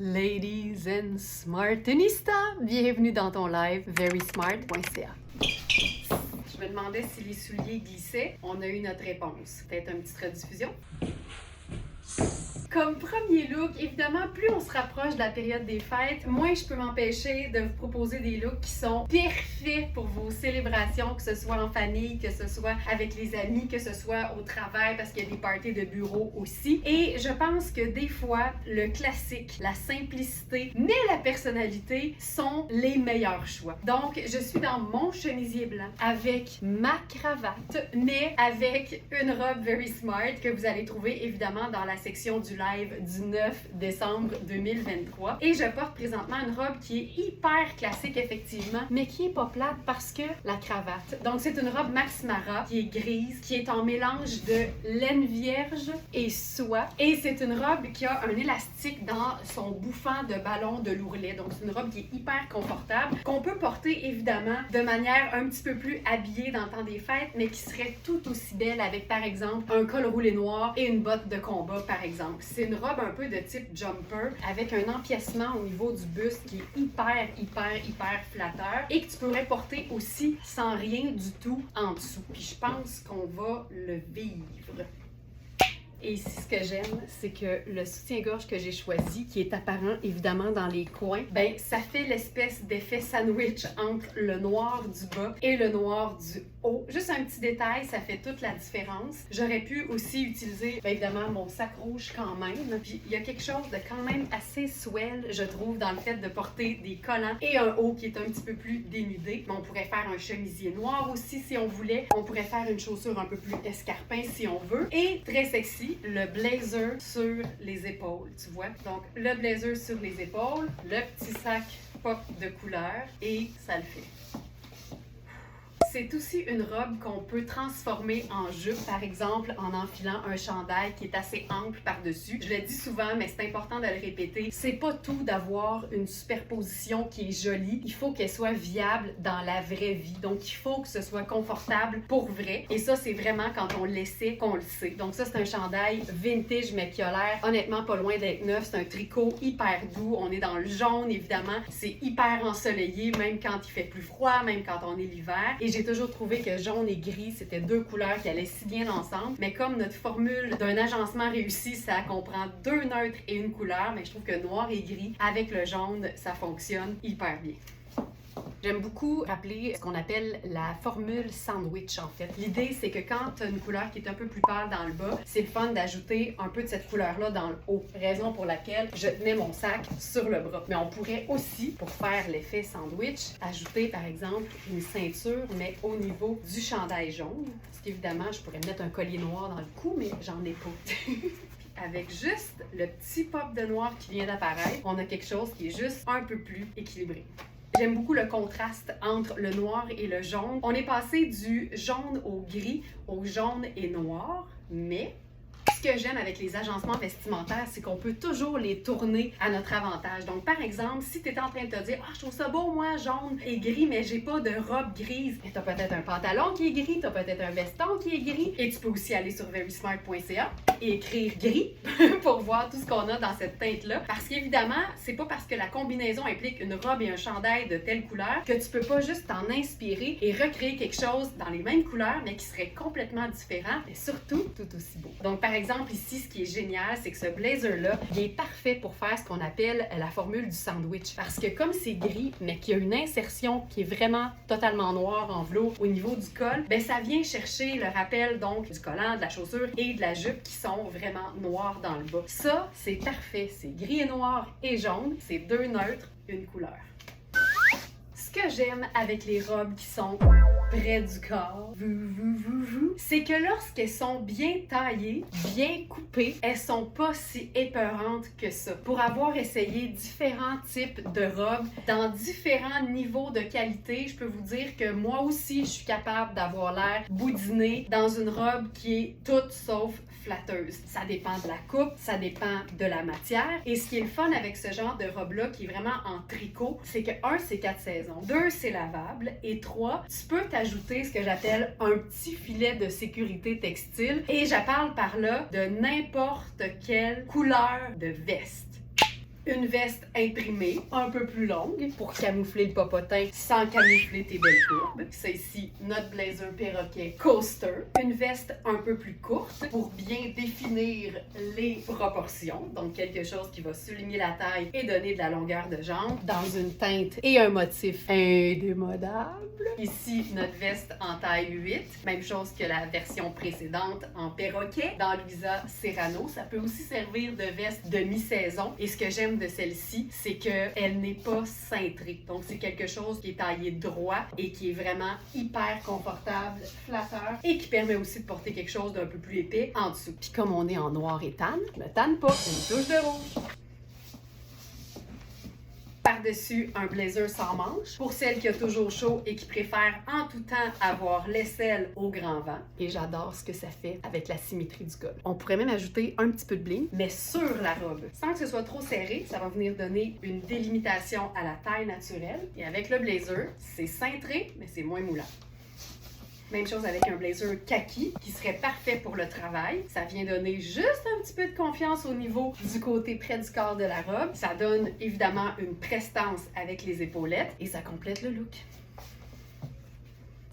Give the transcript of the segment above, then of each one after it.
Ladies and Smartinistas, bienvenue dans ton live verysmart.ca. Je me demandais si les souliers glissaient. On a eu notre réponse. Peut-être une petite rediffusion? Comme premier look, évidemment, plus on se rapproche de la période des fêtes, moins je peux m'empêcher de vous proposer des looks qui sont parfaits pour vos célébrations, que ce soit en famille, que ce soit avec les amis, que ce soit au travail, parce qu'il y a des parties de bureau aussi. Et je pense que des fois, le classique, la simplicité, mais la personnalité sont les meilleurs choix. Donc, je suis dans mon chemisier blanc avec ma cravate, mais avec une robe Very Smart que vous allez trouver évidemment dans la section du live du 9 décembre 2023. Et je porte présentement une robe qui est hyper classique effectivement, mais qui est pas plate parce que la cravate. Donc c'est une robe Max Mara qui est grise, qui est en mélange de laine vierge et soie. Et c'est une robe qui a un élastique dans son bouffant de ballon de l'ourlet. Donc c'est une robe qui est hyper confortable, qu'on peut porter évidemment de manière un petit peu plus habillée dans le temps des fêtes, mais qui serait tout aussi belle avec par exemple un col roulé noir et une botte de combat par exemple. C'est une robe un peu de type jumper avec un empiècement au niveau du buste qui est hyper flatteur et que tu pourrais porter aussi sans rien du tout en dessous. Puis je pense qu'on va le vivre. Et ici, ce que j'aime, c'est que le soutien-gorge que j'ai choisi, qui est apparent évidemment dans les coins, ben ça fait l'espèce d'effet sandwich entre le noir du bas et le noir du haut. Juste un petit détail, ça fait toute la différence. J'aurais pu aussi utiliser, bien évidemment, mon sac rouge quand même. Puis il y a quelque chose de quand même assez swell, je trouve, dans le fait de porter des collants et un haut qui est un petit peu plus dénudé. Mais on pourrait faire un chemisier noir aussi si on voulait. On pourrait faire une chaussure un peu plus escarpin si on veut. Et très sexy, le blazer sur les épaules, tu vois. Donc, le blazer sur les épaules, le petit sac pop de couleur et ça le fait. C'est aussi une robe qu'on peut transformer en jupe, par exemple en enfilant un chandail qui est assez ample par-dessus. Je le dis souvent, mais c'est important de le répéter. C'est pas tout d'avoir une superposition qui est jolie. Il faut qu'elle soit viable dans la vraie vie. Donc, il faut que ce soit confortable pour vrai. Et ça, c'est vraiment quand on l'essaie qu'on le sait. Donc ça, c'est un chandail vintage, mais qui a l'air honnêtement pas loin d'être neuf. C'est un tricot hyper doux. On est dans le jaune, évidemment. C'est hyper ensoleillé, même quand il fait plus froid, même quand on est l'hiver. Et j'ai toujours trouvé que jaune et gris, c'était deux couleurs qui allaient si bien ensemble. Mais comme notre formule d'un agencement réussi, ça comprend deux neutres et une couleur, mais je trouve que noir et gris, avec le jaune, ça fonctionne hyper bien. J'aime beaucoup rappeler ce qu'on appelle la formule sandwich, en fait. L'idée, c'est que quand tu as une couleur qui est un peu plus pâle dans le bas, c'est le fun d'ajouter un peu de cette couleur-là dans le haut. Raison pour laquelle je tenais mon sac sur le bras. Mais on pourrait aussi, pour faire l'effet sandwich, ajouter, par exemple, une ceinture, mais au niveau du chandail jaune. Parce qu'évidemment, je pourrais mettre un collier noir dans le cou, mais j'en ai pas. Avec juste le petit pop de noir qui vient d'apparaître, on a quelque chose qui est juste un peu plus équilibré. J'aime beaucoup le contraste entre le noir et le jaune. On est passé du jaune au gris au jaune et noir, mais ce que j'aime avec les agencements vestimentaires, c'est qu'on peut toujours les tourner à notre avantage. Donc, par exemple, si tu es en train de te dire « Ah, je trouve ça beau, moi, jaune et gris, mais j'ai pas de robe grise. » Tu as peut-être un pantalon qui est gris, tu as peut-être un veston qui est gris. Et tu peux aussi aller sur verysmart.ca et écrire gris pour voir tout ce qu'on a dans cette teinte-là. Parce qu'évidemment, c'est pas parce que la combinaison implique une robe et un chandail de telle couleur que tu peux pas juste t'en inspirer et recréer quelque chose dans les mêmes couleurs, mais qui serait complètement différent, mais surtout tout aussi beau. Donc, par exemple, ici, ce qui est génial, c'est que ce blazer-là, il est parfait pour faire ce qu'on appelle la formule du sandwich. Parce que comme c'est gris, mais qu'il y a une insertion qui est vraiment totalement noire en velours au niveau du col, ben ça vient chercher le rappel donc du collant, de la chaussure et de la jupe qui sont vraiment noirs dans le bas. Ça, c'est parfait. C'est gris et noir et jaune. C'est deux neutres, une couleur. Ce que j'aime avec les robes qui sont près du corps, c'est que lorsqu'elles sont bien taillées, bien coupées, elles sont pas si épeurantes que ça. Pour avoir essayé différents types de robes dans différents niveaux de qualité, je peux vous dire que moi aussi, je suis capable d'avoir l'air boudinée dans une robe qui est toute sauf flatteuse. Ça dépend de la coupe, ça dépend de la matière. Et ce qui est le fun avec ce genre de robe-là, qui est vraiment en tricot, c'est que 1, c'est 4 saisons. 2, c'est lavable. Et 3, tu peux t'ajouter ce que j'appelle un petit filet de sécurité textile. Et je parle par là de n'importe quelle couleur de veste. Une veste imprimée, un peu plus longue, pour camoufler le popotin sans camoufler tes belles courbes. C'est ici notre blazer perroquet coaster. Une veste un peu plus courte pour bien définir les proportions. Donc quelque chose qui va souligner la taille et donner de la longueur de jambe dans une teinte et un motif indémodable. Ici, notre veste en taille 8. Même chose que la version précédente en perroquet. Dans Luisa Serrano, ça peut aussi servir de veste de mi-saison. Et ce que j'aime de celle-ci, c'est qu'elle n'est pas cintrée. Donc, c'est quelque chose qui est taillé droit et qui est vraiment hyper confortable, flatteur et qui permet aussi de porter quelque chose d'un peu plus épais en dessous. Puis comme on est en noir et tan, je me tanne pas, une touche de rouge. Par-dessus, un blazer sans manches pour celle qui a toujours chaud et qui préfère en tout temps avoir l'aisselle au grand vent. Et j'adore ce que ça fait avec la symétrie du col. On pourrait même ajouter un petit peu de bling, mais sur la robe. Sans que ce soit trop serré, ça va venir donner une délimitation à la taille naturelle. Et avec le blazer, c'est cintré, mais c'est moins moulant. Même chose avec un blazer kaki qui serait parfait pour le travail. Ça vient donner juste un petit peu de confiance au niveau du côté près du corps de la robe. Ça donne évidemment une prestance avec les épaulettes et ça complète le look.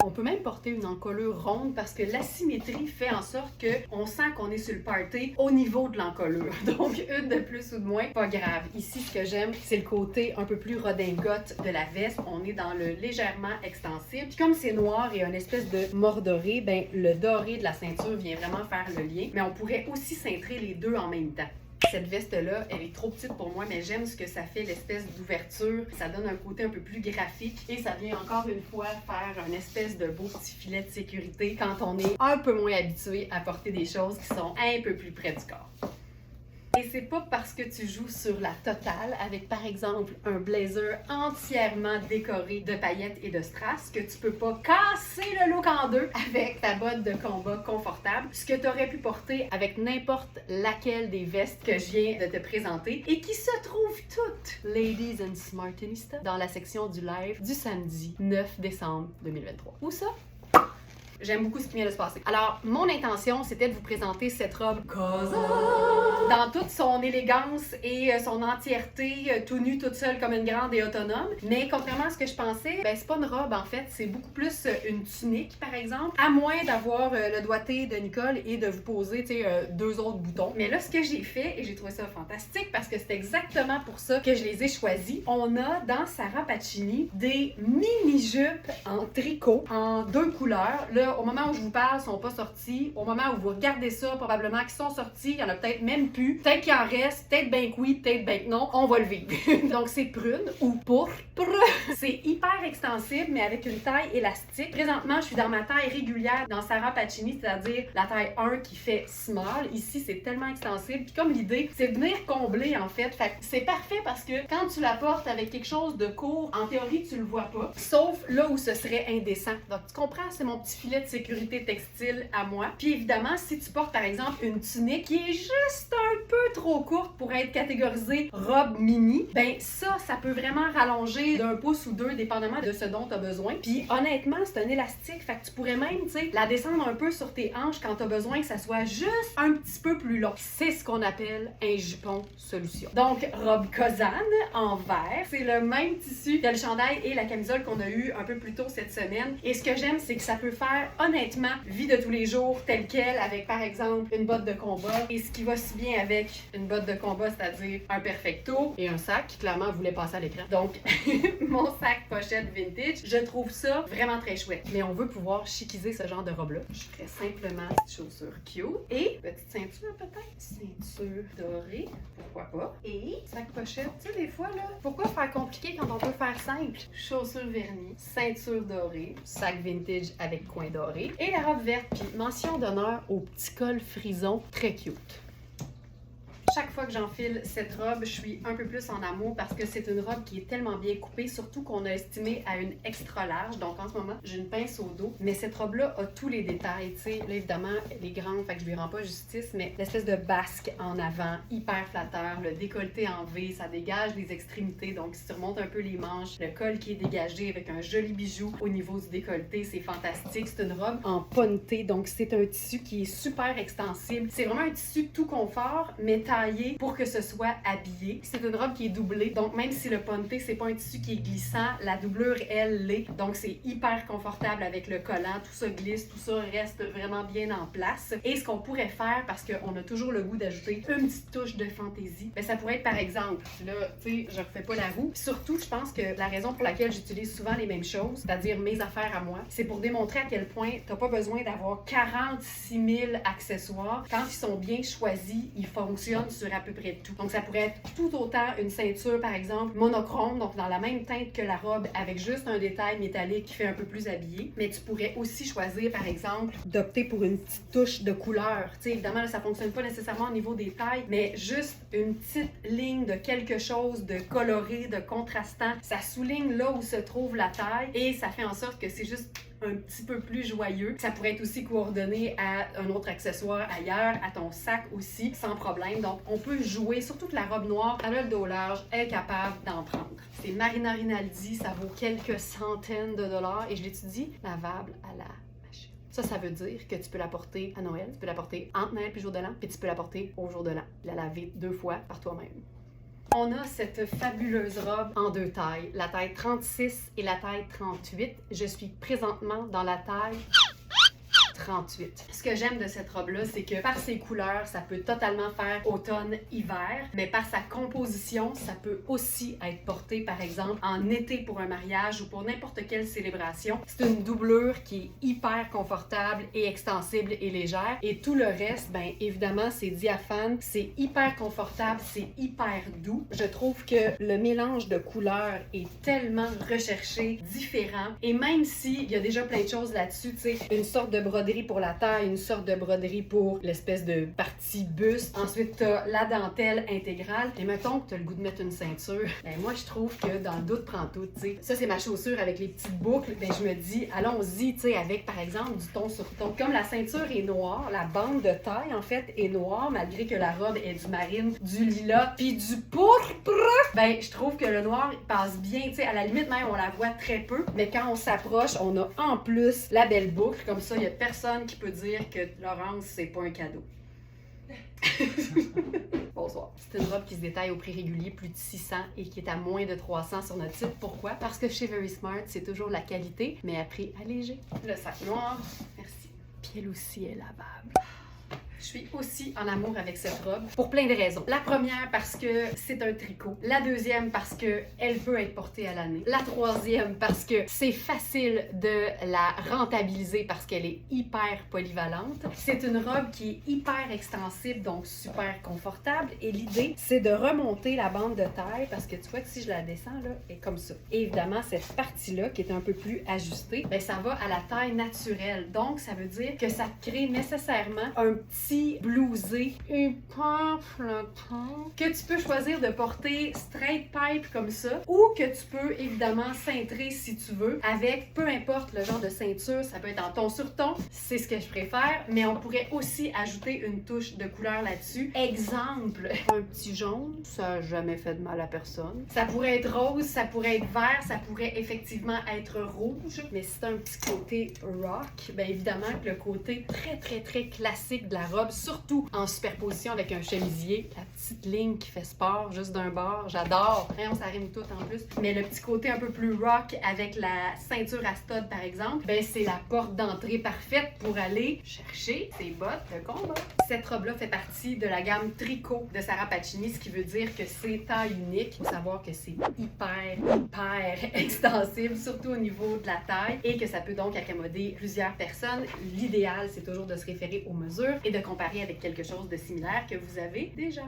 On peut même porter une encolure ronde parce que l'asymétrie fait en sorte qu'on sent qu'on est sur le party au niveau de l'encolure. Donc, une de plus ou de moins, pas grave. Ici, ce que j'aime, c'est le côté un peu plus redingote de la veste. On est dans le légèrement extensible. Puis comme c'est noir et une espèce de mort doré, ben le doré de la ceinture vient vraiment faire le lien. Mais on pourrait aussi cintrer les deux en même temps. Cette veste-là, elle est trop petite pour moi, mais j'aime ce que ça fait, l'espèce d'ouverture. Ça donne un côté un peu plus graphique et ça vient encore une fois faire un espèce de beau petit filet de sécurité quand on est un peu moins habitué à porter des choses qui sont un peu plus près du corps. Et c'est pas parce que tu joues sur la totale avec, par exemple, un blazer entièrement décoré de paillettes et de strass que tu peux pas casser le look en deux avec ta botte de combat confortable, ce que tu aurais pu porter avec n'importe laquelle des vestes que je viens de te présenter et qui se trouvent toutes, ladies and smartinistas, dans la section du live du samedi 9 décembre 2023. Où ça? J'aime beaucoup ce qui vient de se passer. Alors, mon intention, c'était de vous présenter cette robe Cosa dans toute son élégance et son entièreté, tout nue, toute seule comme une grande et autonome. Mais contrairement à ce que je pensais, ben c'est pas une robe en fait, c'est beaucoup plus une tunique par exemple, à moins d'avoir le doigté de Nicole et de vous poser, tu sais, deux autres boutons. Mais là, ce que j'ai fait, et j'ai trouvé ça fantastique parce que c'est exactement pour ça que je les ai choisis, on a dans Sarah Pacini des mini-jupes en tricot en deux couleurs. Là, au moment où je vous parle, ils sont pas sortis. Au moment où vous regardez ça, probablement qu'ils sont sortis. Il y en a peut-être même plus. Peut-être qu'il en reste. Peut-être bien que oui, peut-être bien que non. On va le vivre. Donc, c'est prune ou pourpre. C'est hyper extensible, mais avec une taille élastique. Présentement, je suis dans ma taille régulière dans Sarah Pacini, c'est-à-dire la taille 1 qui fait small. Ici, c'est tellement extensible. Puis comme l'idée, c'est de venir combler, en fait. Fait que c'est parfait parce que quand tu la portes avec quelque chose de court, en théorie, tu le vois pas. Sauf là où ce serait indécent. Donc, tu comprends? C'est mon petit filet de sécurité textile à moi. Puis évidemment, si tu portes par exemple une tunique qui est juste un peu trop courte pour être catégorisée robe mini, ben ça peut vraiment rallonger d'un pouce ou deux dépendamment de ce dont tu as besoin. Puis honnêtement, c'est un élastique, fait que tu pourrais même, tu sais, la descendre un peu sur tes hanches quand tu as besoin que ça soit juste un petit peu plus long. C'est ce qu'on appelle un jupon solution. Donc, robe Cosane en vert, c'est le même tissu que le chandail et la camisole qu'on a eu un peu plus tôt cette semaine. Et ce que j'aime, c'est que ça peut faire honnêtement vie de tous les jours telle quelle avec par exemple une botte de combat et ce qui va si bien avec une botte de combat, c'est-à-dire un perfecto et un sac qui clairement voulait passer à l'écran. Donc mon sac pochette vintage, je trouve ça vraiment très chouette. Mais on veut pouvoir chiquiser ce genre de robe-là. Je ferais simplement petite chaussure cute et petite ceinture peut-être. Ceinture dorée, pourquoi pas. Et sac pochette, tu sais des fois là, pourquoi faire compliqué quand on peut faire simple? Chaussure vernie, ceinture dorée, sac vintage avec coin doré et la robe verte. Puis mention d'honneur au petit col frison très cute. Chaque fois que j'enfile cette robe, je suis un peu plus en amour parce que c'est une robe qui est tellement bien coupée, surtout qu'on a estimé à une extra large. Donc en ce moment, j'ai une pince au dos, mais cette robe-là a tous les détails. Tu sais, là évidemment, elle est grande, fait que je lui rends pas justice, mais l'espèce de basque en avant, hyper flatteur, le décolleté en V, ça dégage les extrémités. Donc si tu remontes un peu les manches, le col qui est dégagé avec un joli bijou au niveau du décolleté, c'est fantastique. C'est une robe en ponté, donc c'est un tissu qui est super extensible. C'est vraiment un tissu tout confort, mais taille taillée pour que ce soit habillé. C'est une robe qui est doublée, donc même si le ponté, c'est pas un tissu qui est glissant, la doublure, elle, l'est. Donc c'est hyper confortable avec le collant, tout ça glisse, tout ça reste vraiment bien en place. Et ce qu'on pourrait faire, parce qu'on a toujours le goût d'ajouter une petite touche de fantaisie, ben ça pourrait être par exemple, là, tu sais, je refais pas la roue. Surtout, je pense que la raison pour laquelle j'utilise souvent les mêmes choses, c'est-à-dire mes affaires à moi, c'est pour démontrer à quel point t'as pas besoin d'avoir 46 000 accessoires. Quand ils sont bien choisis, ils fonctionnent sur à peu près tout. Donc ça pourrait être tout autant une ceinture, par exemple, monochrome, donc dans la même teinte que la robe, avec juste un détail métallique qui fait un peu plus habillé. Mais tu pourrais aussi choisir, par exemple, d'opter pour une petite touche de couleur. Tu sais, évidemment, là, ça fonctionne pas nécessairement au niveau des tailles, mais juste une petite ligne de quelque chose de coloré, de contrastant. Ça souligne là où se trouve la taille et ça fait en sorte que c'est juste un petit peu plus joyeux. Ça pourrait être aussi coordonné à un autre accessoire ailleurs, à ton sac aussi, sans problème. Donc, on peut jouer, surtout que la robe noire, elle a le dos large, elle est capable d'en prendre. C'est Marina Rinaldi, ça vaut quelques centaines de dollars et je l'étudie, lavable à la machine. Ça veut dire que tu peux la porter à Noël, tu peux la porter entre Noël et jour de l'an, puis tu peux la porter au jour de l'an. La laver 2 fois par toi-même. On a cette fabuleuse robe en 2 tailles, la taille 36 et la taille 38. Je suis présentement dans la taille 38. Ce que j'aime de cette robe-là, c'est que par ses couleurs, ça peut totalement faire automne-hiver, mais par sa composition, ça peut aussi être porté, par exemple, en été pour un mariage ou pour n'importe quelle célébration. C'est une doublure qui est hyper confortable et extensible et légère. Et tout le reste, ben évidemment, c'est diaphane, c'est hyper confortable, c'est hyper doux. Je trouve que le mélange de couleurs est tellement recherché, différent. Et même s'il y a déjà plein de choses là-dessus, tu sais, une sorte de broderie pour la taille, une sorte de broderie pour l'espèce de partie buste. Ensuite, t'as la dentelle intégrale. Et mettons que t'as le goût de mettre une ceinture. Ben moi, je trouve que dans le doute, prend tout, tu sais. Ça, c'est ma chaussure avec les petites boucles. Ben je me dis, allons-y, tu sais, avec, par exemple, du ton sur ton. Comme la ceinture est noire, la bande de taille, en fait, est noire, malgré que la robe est du marine, du lilas, puis du pourpre. Ben, je trouve que le noir passe bien, tu sais. À la limite, même, on la voit très peu. Mais quand on s'approche, on a en plus la belle boucle. Comme ça, il y a personne qui peut dire que Laurence, c'est pas un cadeau. Bonsoir. C'est une robe qui se détaille au prix régulier, plus de 600 et qui est à moins de 300 sur notre site. Pourquoi? Parce que chez Very Smart, c'est toujours la qualité, mais à prix allégé. Le sac noir, merci. Puis elle aussi est lavable. Je suis aussi en amour avec cette robe pour plein de raisons. La première, parce que c'est un tricot. La deuxième, parce que elle peut être portée à l'année. La troisième, parce que c'est facile de la rentabiliser parce qu'elle est hyper polyvalente. C'est une robe qui est hyper extensible, donc super confortable. Et l'idée, c'est de remonter la bande de taille parce que tu vois que si je la descends, là, elle est comme ça. Et évidemment, cette partie-là, qui est un peu plus ajustée, ben, ça va à la taille naturelle. Donc, ça veut dire que ça crée nécessairement un petit blousé hyper flottant que tu peux choisir de porter straight pipe comme ça ou que tu peux évidemment cintrer si tu veux avec peu importe le genre de ceinture, ça peut être en ton sur ton, c'est ce que je préfère, mais on pourrait aussi ajouter une touche de couleur là-dessus. Exemple, un petit jaune, ça n'a jamais fait de mal à personne. Ça pourrait être rose, ça pourrait être vert, ça pourrait effectivement être rouge, mais si t'as un petit côté rock, bien évidemment que le côté très très très classique de la robe, surtout en superposition avec un chemisier, la petite ligne qui fait sport juste d'un bord, j'adore. On s'arrime tout en plus. Mais le petit côté un peu plus rock avec la ceinture à stud par exemple, ben c'est la porte d'entrée parfaite pour aller chercher ses bottes de combat. Cette robe-là fait partie de la gamme tricot de Sarah Pacini, ce qui veut dire que c'est taille unique. Il faut savoir que c'est hyper extensible, surtout au niveau de la taille, et que ça peut donc accommoder plusieurs personnes. L'idéal, c'est toujours de se référer aux mesures et de comparer avec quelque chose de similaire que vous avez déjà.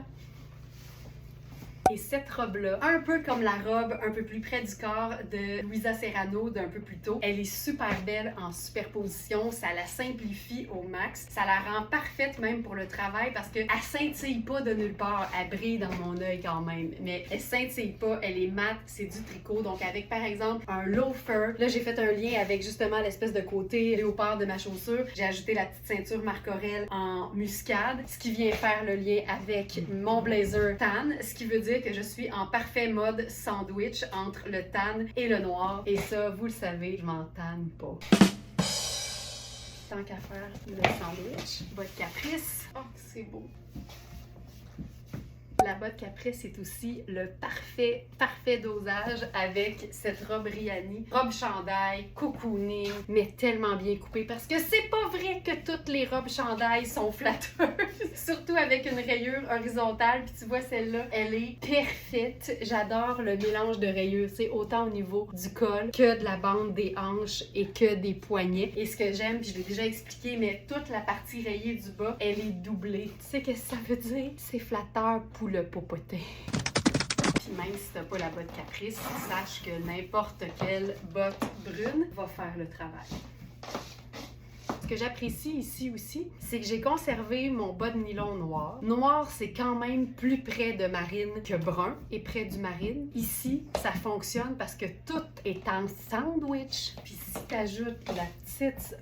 Et cette robe-là, un peu comme la robe un peu plus près du corps de Luisa Serrano d'un peu plus tôt, elle est super belle en superposition, ça la simplifie au max, ça la rend parfaite même pour le travail parce qu'elle scintille pas de nulle part, elle brille dans mon œil quand même, mais elle scintille pas, elle est mate, c'est du tricot, donc avec par exemple un loafer, là j'ai fait un lien avec justement l'espèce de côté léopard de ma chaussure, j'ai ajouté la petite ceinture Marc Aurèle en muscade, ce qui vient faire le lien avec mon blazer tan, ce qui veut dire que je suis en parfait mode sandwich entre le tan et le noir. Et ça, vous le savez, je m'en tanne pas. Tant qu'à faire le sandwich, votre caprice. Oh, c'est beau. La botte Caprice est aussi le parfait dosage avec cette robe Rihanni. Robe chandail, cocooning, mais tellement bien coupée parce que c'est pas vrai que toutes les robes chandail sont flatteuses. Surtout avec une rayure horizontale. Puis tu vois, celle-là, elle est parfaite. J'adore le mélange de rayures. C'est autant au niveau du col que de la bande des hanches et que des poignets. Et ce que j'aime, puis je l'ai déjà expliqué, mais toute la partie rayée du bas, elle est doublée. Tu sais qu'est-ce que ça veut dire? C'est flatteur pour le popotin. Puis même si t'as pas la botte Caprice, sache que n'importe quelle botte brune va faire le travail. Ce que j'apprécie ici aussi, c'est que j'ai conservé mon bas de nylon noir. Noir, c'est quand même plus près de marine que brun et près du marine. Ici, ça fonctionne parce que tout est en sandwich. Puis si t'ajoutes la petite...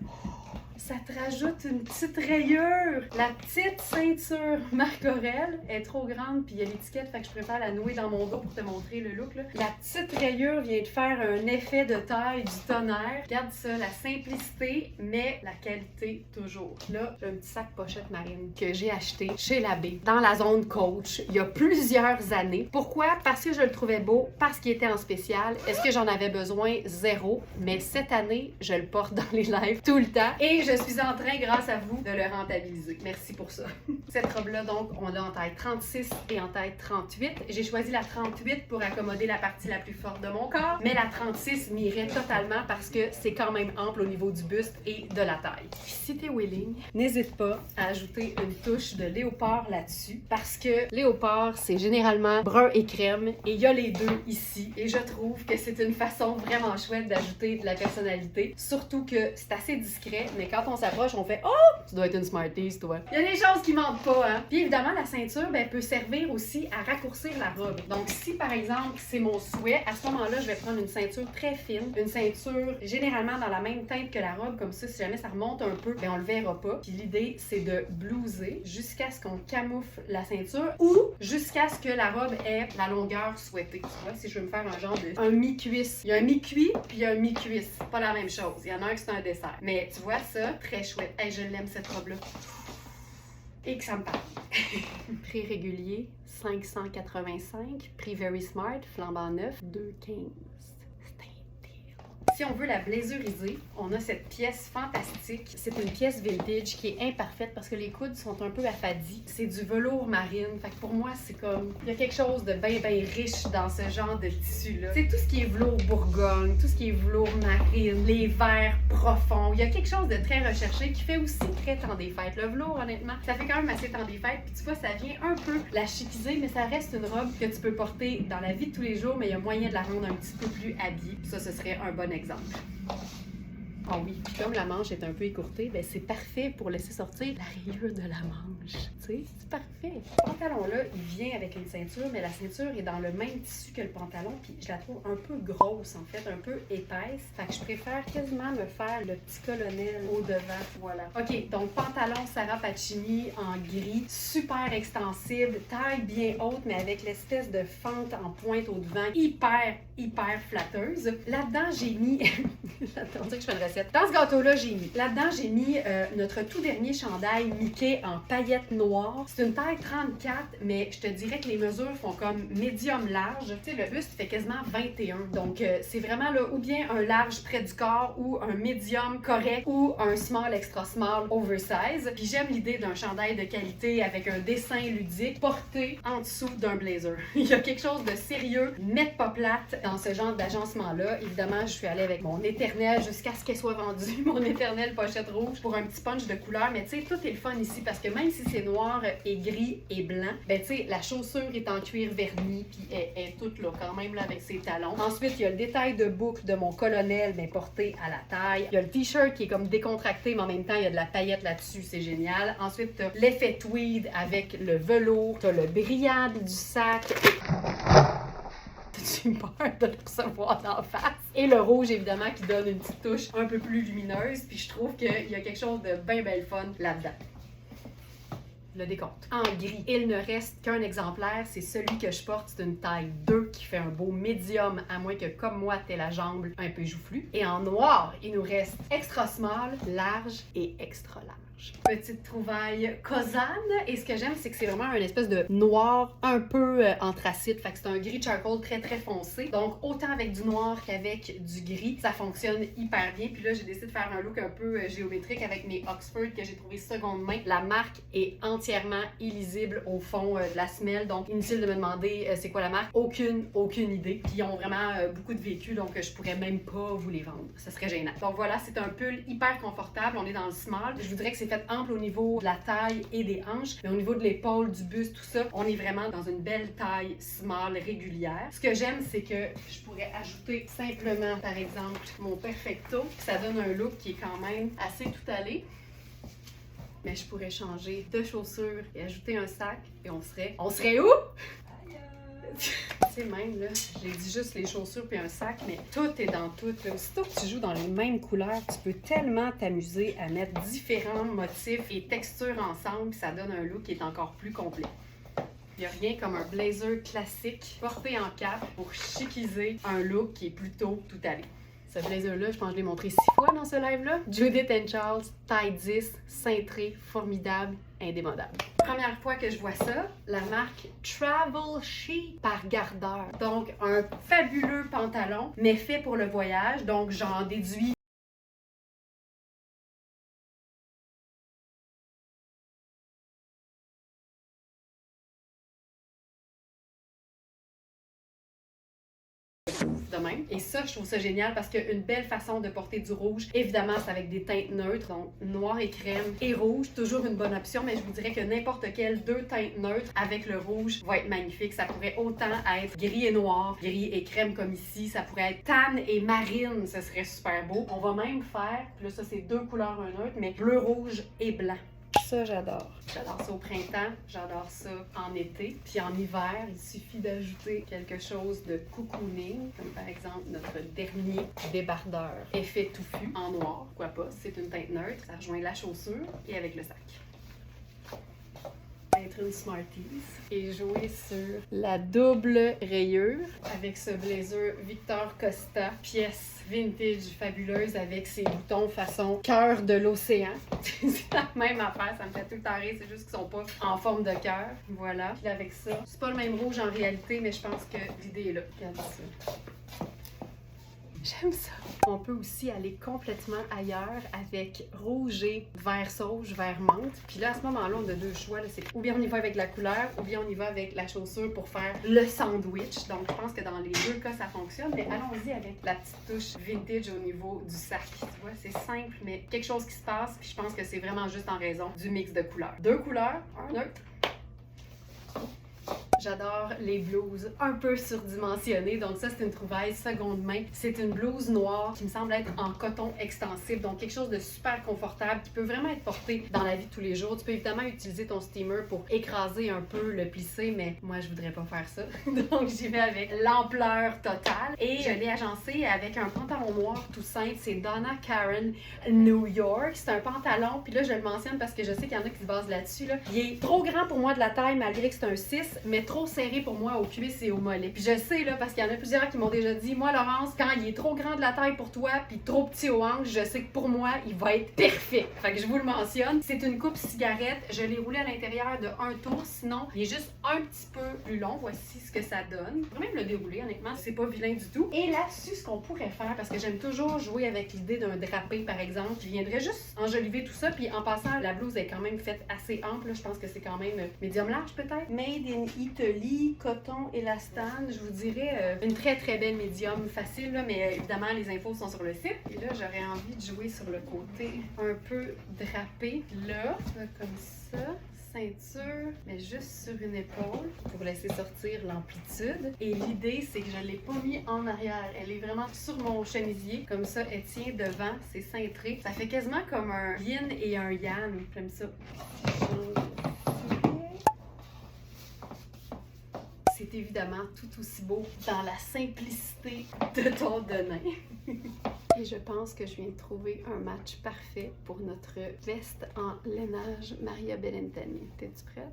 ça te rajoute une petite rayure. La petite ceinture Marc Aurèle est trop grande, puis il y a l'étiquette, fait que je préfère la nouer dans mon dos pour te montrer le look, là. La petite rayure vient de faire un effet de taille du tonnerre. Regarde ça, la simplicité, mais la qualité toujours. Là, j'ai un petit sac pochette marine que j'ai acheté chez Labbé, dans la zone Coach, il y a plusieurs années. Pourquoi? Parce que je le trouvais beau, parce qu'il était en spécial. Est-ce que j'en avais besoin? Zéro. Mais cette année, je le porte dans les lives tout le temps. Et je suis en train, grâce à vous, de le rentabiliser. Merci pour ça. Cette robe-là, donc, on l'a en taille 36 et en taille 38. J'ai choisi la 38 pour accommoder la partie la plus forte de mon corps, mais la 36 m'irait totalement parce que c'est quand même ample au niveau du buste et de la taille. Puis si t'es willing, n'hésite pas à ajouter une touche de léopard là-dessus parce que léopard, c'est généralement brun et crème et il y a les deux ici et je trouve que c'est une façon vraiment chouette d'ajouter de la personnalité. Surtout que c'est assez discret, mais quand on s'approche, on fait « Oh! Tu dois être une Smarties, toi! » Il y a des choses qui mentent pas, hein? Puis évidemment, la ceinture, ben, peut servir aussi à raccourcir la robe. Donc si, par exemple, c'est mon souhait, à ce moment-là, je vais prendre une ceinture très fine, une ceinture généralement dans la même teinte que la robe, comme ça, si jamais ça remonte un peu, ben, on le verra pas. Puis l'idée, c'est de blouser jusqu'à ce qu'on camoufle la ceinture ou jusqu'à ce que la robe ait la longueur souhaitée. Tu vois, si je veux me faire un genre de... un mi-cuisse. Il y a un mi-cuit, puis il y a un mi-cuisse. C'est pas la même chose. Il y en a un qui c'est un dessert. Mais tu vois ça, très chouette. Hey, je l'aime cette robe-là. Et que ça me parle. Prix régulier, 585. Prix Very Smart, flambant neuf, 215. Si on veut la blazeriser, on a cette pièce fantastique. C'est une pièce vintage qui est imparfaite parce que les coudes sont un peu affadis. C'est du velours marine. Fait que pour moi, c'est comme... il y a quelque chose de bien riche dans ce genre de tissu-là. C'est tout ce qui est velours Bourgogne, tout ce qui est velours marine, les verts profonds. Il y a quelque chose de très recherché qui fait aussi très temps des fêtes. Le velours, honnêtement, ça fait quand même assez temps des fêtes. Puis tu vois, ça vient un peu la chiquiser, mais ça reste une robe que tu peux porter dans la vie de tous les jours, mais il y a moyen de la rendre un petit peu plus habillée. Ça, ce serait un bon exemple. Ah oui, puis comme la manche est un peu écourtée, ben c'est parfait pour laisser sortir la rayure de la manche. Tu sais, c'est parfait. Ce pantalon-là, il vient avec une ceinture, mais la ceinture est dans le même tissu que le pantalon, puis je la trouve un peu grosse, en fait, un peu épaisse. Fait que je préfère quasiment me faire le petit colonel au devant. Voilà. OK, donc pantalon Sarah Pacini en gris, super extensible, taille bien haute, mais avec l'espèce de fente en pointe au devant, hyper flatteuse. Là-dedans, j'ai mis... on dirait que je fais une recette. Dans ce gâteau-là, là-dedans, j'ai mis notre tout dernier chandail Mickey en paillettes noires. C'est une taille 34, mais je te dirais que les mesures font comme médium large. Tu sais, le buste fait quasiment 21. Donc, c'est vraiment là, ou bien un large près du corps, ou un médium correct, ou un small extra small oversize. Puis j'aime l'idée d'un chandail de qualité avec un dessin ludique porté en dessous d'un blazer. Il y a quelque chose de sérieux, mais pas plate dans ce genre d'agencement-là. Évidemment, je suis allée avec mon éternel jusqu'à ce qu'elle soit vendue, mon éternelle pochette rouge pour un petit punch de couleur. Mais tu sais, tout est le fun ici parce que même si c'est noir et gris et blanc, ben tu sais, la chaussure est en cuir verni puis elle est toute là quand même là avec ses talons. Ensuite, il y a le détail de boucle de mon colonel, mais porté à la taille. Il y a le t-shirt qui est comme décontracté, mais en même temps, il y a de la paillette là-dessus, c'est génial. Ensuite, t'as l'effet tweed avec le velours, t'as le brillant du sac. J'ai peur de le recevoir d'en face. Et le rouge, évidemment, qui donne une petite touche un peu plus lumineuse. Puis je trouve qu'il y a quelque chose de bien fun là-dedans. Le décompte. En gris, il ne reste qu'un exemplaire. C'est celui que je porte. C'est une taille 2 qui fait un beau médium, à moins que, comme moi, t'aies la jambe un peu joufflue. Et en noir, il nous reste extra small, large et extra large. manches. Petite trouvaille Kozan. Et ce que j'aime, c'est que c'est vraiment une espèce de noir un peu anthracite. Fait que c'est un gris charcoal très très foncé. Donc autant avec du noir qu'avec du gris, ça fonctionne hyper bien. Puis là, j'ai décidé de faire un look un peu géométrique avec mes Oxford que j'ai trouvé seconde main. La marque est entièrement illisible au fond de la semelle. Donc inutile de me demander c'est quoi la marque. Aucune idée. Puis ils ont vraiment beaucoup de vécu, donc je pourrais même pas vous les vendre. Ça serait gênant. Donc voilà, c'est un pull hyper confortable. On est dans le small. Je vous dirais que c'est fait ample au niveau de la taille et des hanches, mais au niveau de l'épaule, du buste, tout ça, on est vraiment dans une belle taille small régulière. Ce que j'aime, c'est que je pourrais ajouter simplement, par exemple, mon perfecto. Ça donne un look qui est quand même assez tout allé. Mais je pourrais changer de chaussures et ajouter un sac et on serait où? Tu sais, même là, j'ai dit juste les chaussures puis un sac, mais tout est dans tout. Là. Aussitôt que tu joues dans les mêmes couleurs, tu peux tellement t'amuser à mettre différents motifs et textures ensemble, puis ça donne un look qui est encore plus complet. Il n'y a rien comme un blazer classique porté en cap pour chiquiser un look qui est plutôt tout allé. Ce blazer-là, je pense que je l'ai montré 6 fois dans ce live-là. Judith & Charles, taille 10, cintré, formidable, indémodable. Première fois que je vois ça, la marque Travel Chic par Gardeur. Donc, un fabuleux pantalon, mais fait pour le voyage. Donc, j'en déduis de même. Et ça, je trouve ça génial parce qu'une belle façon de porter du rouge, évidemment, c'est avec des teintes neutres, donc noir et crème et rouge, toujours une bonne option, mais je vous dirais que n'importe quelle deux teintes neutres avec le rouge va être magnifique. Ça pourrait autant être gris et noir, gris et crème comme ici, ça pourrait être tan et marine, ce serait super beau. On va même faire, puis là, ça c'est deux couleurs un neutre, mais bleu, rouge et blanc. Ça, j'adore. J'adore ça au printemps, j'adore ça en été. Puis en hiver, il suffit d'ajouter quelque chose de cocooning, comme par exemple notre dernier débardeur effet touffu en noir. Pourquoi pas, c'est une teinte neutre, ça rejoint la chaussure et avec le sac. Être une Smarties et jouer sur la double rayure avec ce blazer Victor Costa, pièce vintage fabuleuse avec ses boutons façon cœur de l'océan. C'est la même affaire, ça me fait tout le temps rire, c'est juste qu'ils sont pas en forme de cœur. Voilà. Puis avec ça, c'est pas le même rouge en réalité, mais je pense que l'idée est là. Regardez ça. J'aime ça. On peut aussi aller complètement ailleurs avec rouge et vert sauge, vert menthe. Puis là, à ce moment-là, on a deux choix. C'est ou bien on y va avec la couleur, ou bien on y va avec la chaussure pour faire le sandwich. Donc, je pense que dans les deux cas, ça fonctionne. Mais allons-y avec la petite touche vintage au niveau du sac. Tu vois, c'est simple, mais quelque chose qui se passe. Puis je pense que c'est vraiment juste en raison du mix de couleurs. Deux couleurs, un neutre. J'adore les blouses un peu surdimensionnées, donc ça c'est une trouvaille seconde main. C'est une blouse noire qui me semble être en coton extensible, donc quelque chose de super confortable qui peut vraiment être porté dans la vie de tous les jours. Tu peux évidemment utiliser ton steamer pour écraser un peu le plissé, mais moi je voudrais pas faire ça. Donc j'y vais avec l'ampleur totale et je l'ai agencé avec un pantalon noir tout simple. C'est Donna Karan New York. C'est un pantalon, puis là je le mentionne parce que je sais qu'il y en a qui se basent là-dessus. Là. Il est trop grand pour moi de la taille malgré que c'est un 6, mais trop serré pour moi aux cuisses et aux mollets. Puis je sais, là, parce qu'il y en a plusieurs qui m'ont déjà dit, moi, Laurence, quand il est trop grand de la taille pour toi, puis trop petit aux hanches, je sais que pour moi, il va être parfait. Fait que je vous le mentionne. C'est une coupe cigarette. Je l'ai roulé à l'intérieur de un tour. Sinon, il est juste un petit peu plus long. Voici ce que ça donne. Je pourrais même le dérouler, honnêtement. C'est pas vilain du tout. Et là-dessus, ce qu'on pourrait faire, parce que j'aime toujours jouer avec l'idée d'un drapé, par exemple, qui viendrait juste enjoliver tout ça. Puis en passant, la blouse est quand même faite assez ample. Là. Je pense que c'est quand même médium large, peut-être. Made in Italy, coton élastane, je vous dirais une très très belle médium facile, là, mais évidemment les infos sont sur le site. Et là j'aurais envie de jouer sur le côté un peu drapé, là, comme ça. Ceinture, mais juste sur une épaule pour laisser sortir l'amplitude. Et l'idée, c'est que je ne l'ai pas mis en arrière. Elle est vraiment sur mon chemisier. Comme ça, elle tient devant, c'est cintré. Ça fait quasiment comme un yin et un yang. J'aime ça. C'est évidemment tout aussi beau dans la simplicité de ton denim. Et je pense que je viens de trouver un match parfait pour notre veste en lainage Maria Bellintani. T'es-tu prête?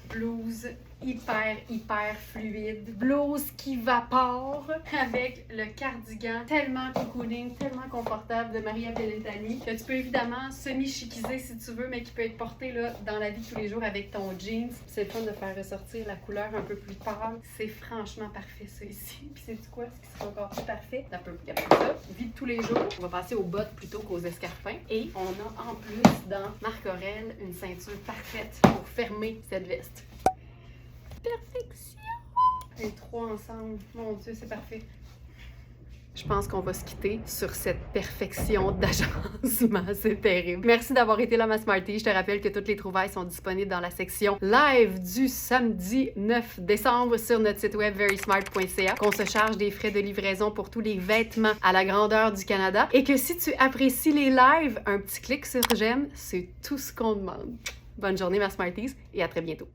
blouse hyper fluide, blouse qui vapore avec le cardigan tellement cocooning, tellement confortable de Maria Pelletani que tu peux évidemment semi-chiquiser si tu veux, mais qui peut être porté là, dans la vie de tous les jours avec ton jeans. C'est le fun de faire ressortir la couleur un peu plus pâle. C'est franchement parfait ça ici. Puis c'est quoi ce qui sera encore plus parfait? Ça peut y avoir ça. Vie de tous les jours. On va passer aux bottes plutôt qu'aux escarpins. Et on a en plus dans Marc Aurèle une ceinture parfaite pour fermer cette veste. Perfection! Les trois ensemble, mon Dieu, c'est parfait. Je pense qu'on va se quitter sur cette perfection d'agencement. C'est terrible. Merci d'avoir été là, ma Smartie. Je te rappelle que toutes les trouvailles sont disponibles dans la section live du samedi 9 décembre sur notre site web verysmart.ca, qu'on se charge des frais de livraison pour tous les vêtements à la grandeur du Canada et que si tu apprécies les lives, un petit clic sur j'aime, c'est tout ce qu'on demande. Bonne journée, ma Smarties, et à très bientôt.